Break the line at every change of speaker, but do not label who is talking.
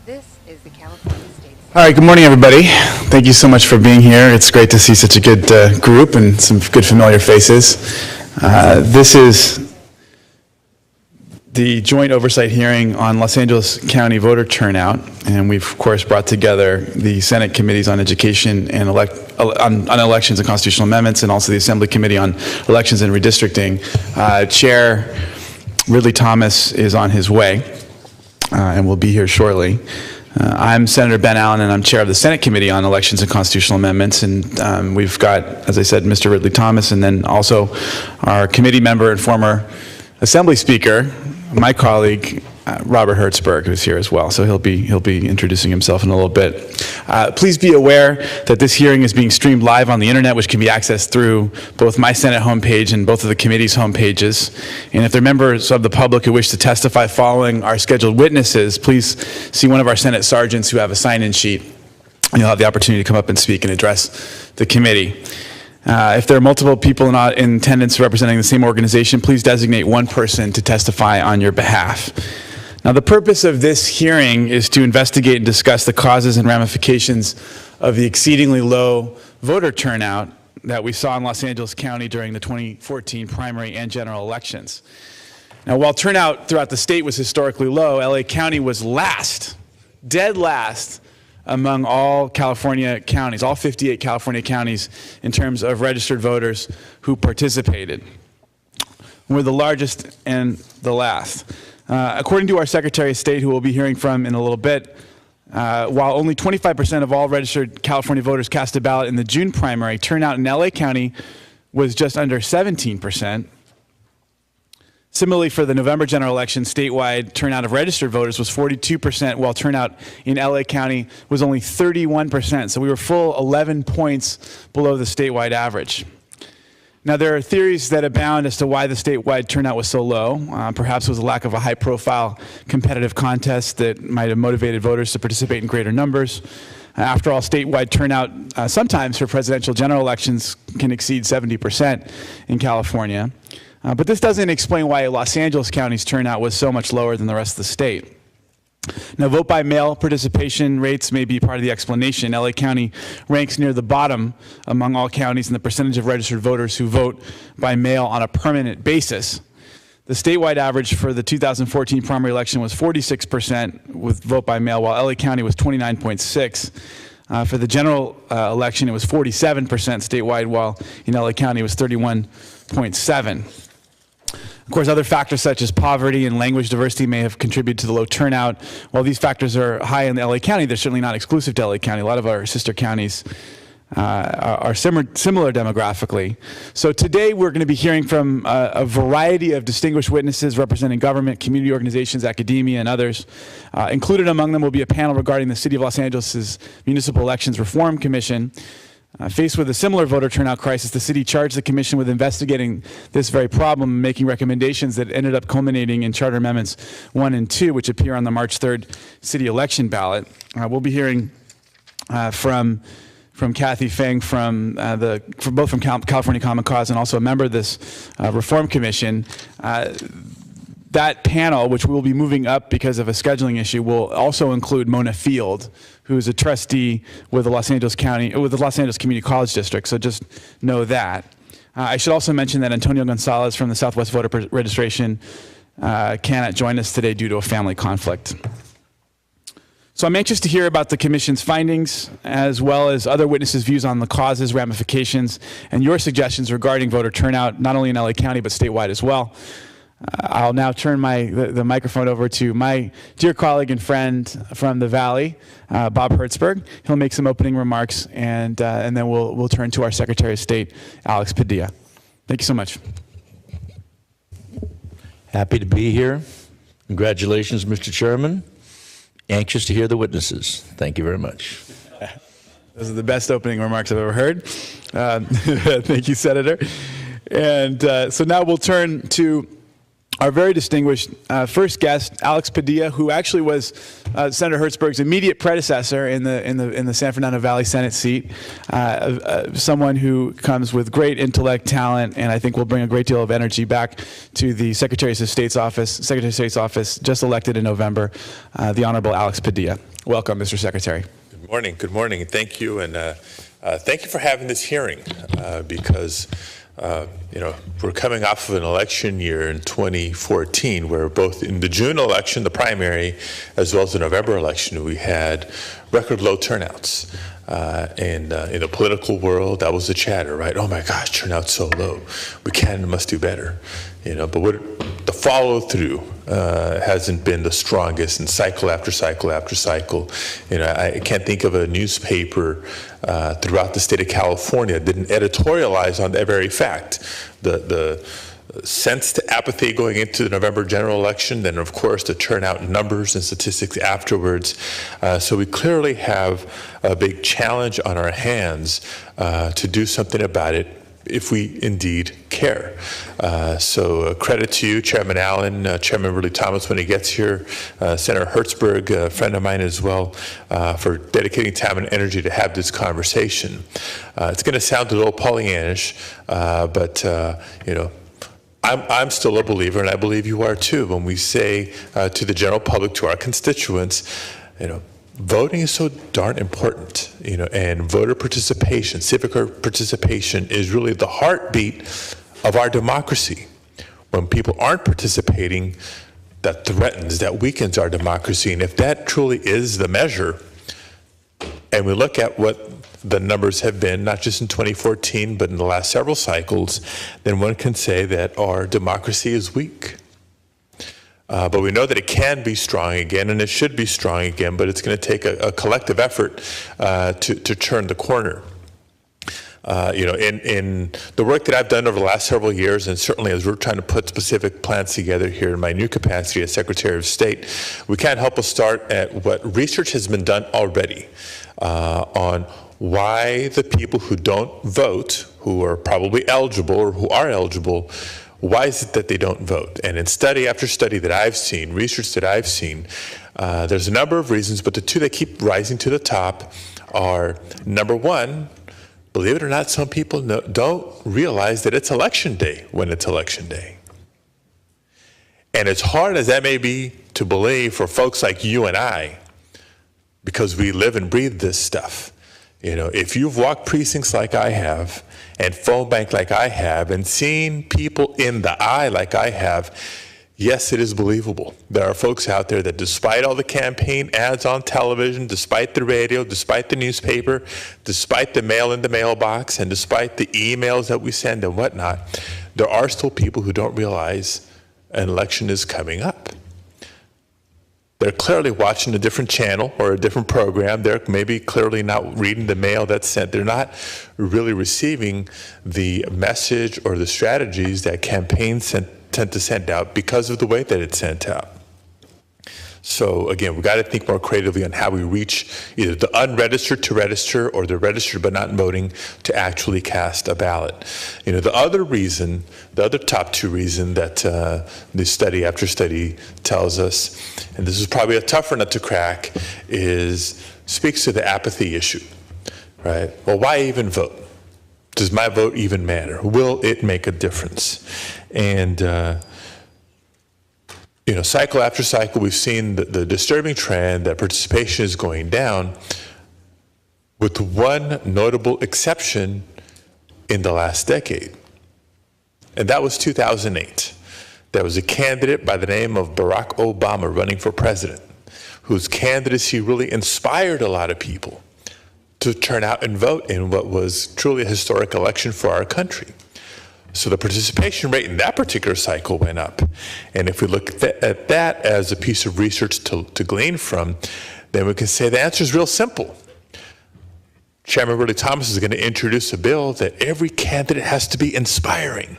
This is the California State.
All right, good morning, everybody. Thank you so much for being here. It's great to see such a good group and some good familiar faces. This is the joint oversight hearing on Los Angeles County voter turnout, and we've, of course, brought together the Senate committees on education and on elections and constitutional amendments, and also the Assembly Committee on Elections and Redistricting. Chair Ridley Thomas is on his way and will be here shortly. I'm Senator Ben Allen, and I'm chair of the Senate Committee on Elections and Constitutional Amendments, and we've got, as I said, Mr. Ridley Thomas, and then also our committee member and former Assembly Speaker, my colleague, Robert Hertzberg, who's here as well. So he'll be introducing himself in a little bit. Please be aware that this hearing is being streamed live on the internet, which can be accessed through both my Senate homepage and both of the committee's homepages. And if there are members of the public who wish to testify following our scheduled witnesses, please see one of our Senate sergeants who have a sign-in sheet, and you'll have the opportunity to come up and speak and address the committee. If there are multiple people in attendance representing the same organization, please designate one person to testify on your behalf. Now, the purpose of this hearing is to investigate and discuss the causes and ramifications of the exceedingly low voter turnout that we saw in Los Angeles County during the 2014 primary and general elections. Now, while turnout throughout the state was historically low, LA County was last, dead last, among all California counties, all 58 California counties, in terms of registered voters who participated. We're the largest and the last. According to our Secretary of State, who we'll be hearing from in a little bit, while only 25% of all registered California voters cast a ballot in the June primary, turnout in LA County was just under 17%. Similarly, for the November general election, statewide turnout of registered voters was 42%, while turnout in LA County was only 31%. So we were full 11 points below the statewide average. Now, there are theories that abound as to why the statewide turnout was so low. Perhaps it was a lack of a high-profile competitive contest that might have motivated voters to participate in greater numbers. After all, statewide turnout sometimes for presidential general elections can exceed 70% in California. But this doesn't explain why Los Angeles County's turnout was so much lower than the rest of the state. Now, vote-by-mail participation rates may be part of the explanation. LA County ranks near the bottom among all counties in the percentage of registered voters who vote by mail on a permanent basis. The statewide average for the 2014 primary election was 46% with vote-by-mail, while LA County was 29.6%. For the general election, it was 47% statewide, while in LA County it was 31.7%. Of course, other factors such as poverty and language diversity may have contributed to the low turnout. While these factors are high in LA County, they're certainly not exclusive to LA County. A lot of our sister counties are similar demographically. So today we're going to be hearing from a variety of distinguished witnesses representing government, community organizations, academia, and others. Included among them will be a panel regarding the City of Los Angeles' Municipal Elections Reform Commission. Faced with a similar voter turnout crisis, the city charged the commission with investigating this very problem and making recommendations that ended up culminating in Charter Amendments 1 and 2, which appear on the March 3rd city election ballot. We'll be hearing from Kathy Feng both from California Common Cause and also a member of this Reform Commission. That panel, which we will be moving up because of a scheduling issue, will also include Mona Field, who is a trustee with the Los Angeles Community College District. So just know that. I should also mention that Antonio Gonzalez from the Southwest Voter Registration cannot join us today due to a family conflict. So I'm anxious to hear about the Commission's findings, as well as other witnesses' views on the causes, ramifications, and your suggestions regarding voter turnout, not only in LA County, but statewide as well. I'll now turn the microphone over to my dear colleague and friend from the Valley, Bob Hertzberg. He'll make some opening remarks, and then we'll turn to our Secretary of State, Alex Padilla. Thank you so much.
Happy to be here. Congratulations, Mr. Chairman. Anxious to hear the witnesses. Thank you very much.
Those are the best opening remarks I've ever heard. Thank you, Senator. And so now we'll turn to our very distinguished first guest, Alex Padilla, who actually was Senator Hertzberg's immediate predecessor in the San Fernando Valley Senate seat. Someone who comes with great intellect, talent, and I think will bring a great deal of energy back to the Secretary of State's office, just elected in November, the Honorable Alex Padilla. Welcome, Mr. Secretary.
Good morning. Good morning. Thank you, and thank you for having this hearing because. We're coming off of an election year in 2014 where both in the June election, the primary, as well as the November election, we had record low turnouts. And in the political world, that was the chatter, right? Oh my gosh, turnout's so low. We can and must do better. But the follow through hasn't been the strongest, and cycle after cycle after cycle. I can't think of a newspaper throughout the state of California that didn't editorialize on that very fact. The sense to apathy going into the November general election, then of course the turnout numbers and statistics afterwards. So we clearly have a big challenge on our hands to do something about it if we indeed care. So credit to you, Chairman Allen, Chairman Ridley Thomas when he gets here, Senator Hertzberg, a friend of mine as well, for dedicating time and energy to have this conversation. It's going to sound a little Pollyannish, but I'm still a believer, and I believe you are too, when we say to the general public, to our constituents, voting is so darn important, and voter participation, civic participation is really the heartbeat of our democracy. When people aren't participating, that threatens, that weakens our democracy. And if that truly is the measure, and we look at what the numbers have been, not just in 2014, but in the last several cycles, then one can say that our democracy is weak. But we know that it can be strong again, and it should be strong again, but it's going to take a collective effort to turn the corner. In the work that I've done over the last several years, and certainly as we're trying to put specific plans together here in my new capacity as Secretary of State, we can't help but start at what research has been done already on why the people who don't vote, who are probably eligible or who are eligible, why is it that they don't vote? And in study after study that I've seen, research that I've seen, there's a number of reasons, but the two that keep rising to the top are, number one, believe it or not, some people don't realize that it's election day when it's election day. And as hard as that may be to believe for folks like you and I, because we live and breathe this stuff, if you've walked precincts like I have, and phone bank like I have, and seen people in the eye like I have, yes, it is believable. There are folks out there that despite all the campaign ads on television, despite the radio, despite the newspaper, despite the mail in the mailbox, and despite the emails that we send and whatnot, there are still people who don't realize an election is coming up. They're clearly watching a different channel or a different program. They're maybe clearly not reading the mail that's sent. They're not really receiving the message or the strategies that campaigns tend to send out because of the way that it's sent out. So again, we've got to think more creatively on how we reach either the unregistered to register or the registered but not voting to actually cast a ballot. The other reason, the other top two reason that the study after study tells us, and this is probably a tougher nut to crack, speaks to the apathy issue, right? Well, why even vote? Does my vote even matter? Will it make a difference? And cycle after cycle, we've seen the disturbing trend that participation is going down, with one notable exception in the last decade. And that was 2008. There was a candidate by the name of Barack Obama running for president, whose candidacy really inspired a lot of people to turn out and vote in what was truly a historic election for our country. So the participation rate in that particular cycle went up. And if we look at that as a piece of research to glean from, then we can say the answer is real simple. Chairman Ridley Thomas is going to introduce a bill that every candidate has to be inspiring.